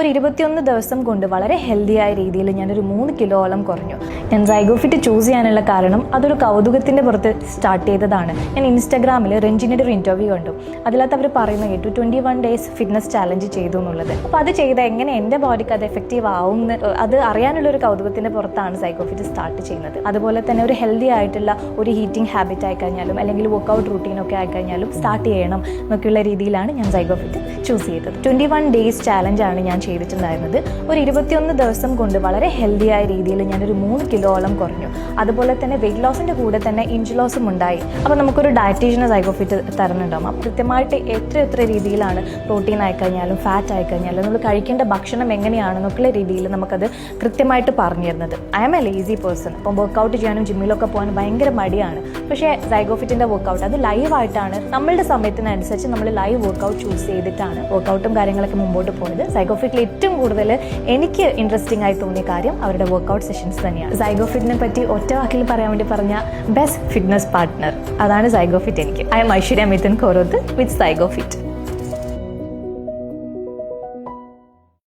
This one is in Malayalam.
ഒരു 21 ദിവസം കൊണ്ട് വളരെ ഹെൽത്തിയായ രീതിയിൽ ഞാനൊരു 3 കിലോളം കുറഞ്ഞു. ഞാൻ സൈഗോഫിറ്റ് ചൂസ് ചെയ്യാനുള്ള കാരണം അതൊരു കൗതുകത്തിൻ്റെ പുറത്ത് സ്റ്റാർട്ട് ചെയ്തതാണ്. ഞാൻ ഇൻസ്റ്റാഗ്രാമിൽ രഞ്ജിനിയുടെ ഒരു ഇൻ്റർവ്യൂ കണ്ടു. അതിനകത്ത് അവർ പറയുന്ന കേട്ടു 21 ഡേയ്സ് ഫിറ്റ്നസ് ചാലഞ്ച് ചെയ്തു എന്നുള്ളത്. അപ്പോൾ അത് ചെയ്ത എങ്ങനെ എൻ്റെ ബോഡിക്ക് അത് എഫക്റ്റീവ് ആവും അത് അറിയാനുള്ളൊരു കൗതുകത്തിൻ്റെ പുറത്താണ് സൈഗോഫിറ്റ് സ്റ്റാർട്ട് ചെയ്യുന്നത്. അതുപോലെ തന്നെ ഒരു ഹെൽത്തി ആയിട്ടുള്ള ഒരു ഹീറ്റിംഗ് ഹാബിറ്റ് ആയിക്കഴിഞ്ഞാലും അല്ലെങ്കിൽ വർക്കൗട്ട് റൂട്ടീനൊക്കെ ആയിക്കഴിഞ്ഞാലും സ്റ്റാർട്ട് ചെയ്യണം എന്നൊക്കെയുള്ള രീതിയിലാണ് ഞാൻ സൈഗോഫിറ്റ് ചൂസ് ചെയ്തത്. 21 ഡേയ്സ് ചാലഞ്ചാണ് ഞാൻ ചെയ്തിട്ടുണ്ടായിരുന്നത്. ഒരു 21 ദിവസം കൊണ്ട് വളരെ ഹെൽത്തിയായ രീതിയിൽ ഞാനൊരു 3 കിലോളം കുറഞ്ഞു. അതുപോലെ തന്നെ വെയിറ്റ് ലോസിൻ്റെ കൂടെ തന്നെ ഇഞ്ച് ലോസും ഉണ്ടായി. അപ്പോൾ നമുക്കൊരു ഡയറ്റീഷ്യനെ സൈഗോഫിറ്റ് തരുന്നുണ്ടാകും. അപ്പോൾ കൃത്യമായിട്ട് എത്ര രീതിയിലാണ് പ്രോട്ടീൻ ആയിക്കഴിഞ്ഞാലും ഫാറ്റ് ആയിക്കഴിഞ്ഞാലും നമ്മൾ കഴിക്കേണ്ട ഭക്ഷണം എങ്ങനെയാണെന്നൊക്കെയുള്ള രീതിയിൽ നമുക്കത് കൃത്യമായിട്ട് പറഞ്ഞു തരുന്നത്. I am a lazy person. അപ്പം വർക്കൗട്ട് ചെയ്യാനും ജിമ്മിലൊക്കെ പോകാനും ഭയങ്കര മടിയാണ്. പക്ഷേ സൈഗോഫിറ്റിൻ്റെ വർക്കൗട്ട് അത് ലൈവായിട്ടാണ്, നമ്മളുടെ സമയത്തിനനുസരിച്ച് നമ്മൾ ലൈവ് വർക്കൗട്ട് ചൂസ് ചെയ്തിട്ടാണ് വർക്കൗട്ടും കാര്യങ്ങളൊക്കെ മുമ്പോട്ട് പോകുന്നത്. സൈഗോഫിറ്റിൽ ഏറ്റവും കൂടുതൽ എനിക്ക് ഇൻട്രസ്റ്റിംഗ് ആയി തോന്നിയ കാര്യം അവരുടെ വർക്കൗട്ട് സെഷൻസ് തന്നെയാണ്. സൈഗോഫിറ്റിനെ പറ്റി ഒറ്റ വാക്കിൽ പറയാൻ വേണ്ടി പറഞ്ഞ ബെസ്റ്റ് ഫിറ്റ്നസ് പാർട്ട്ണർ, അതാണ് സൈഗോഫിറ്റ് എനിക്ക്. I'm Aishwarya Mithun Koroth with സൈഗോഫിറ്റ്.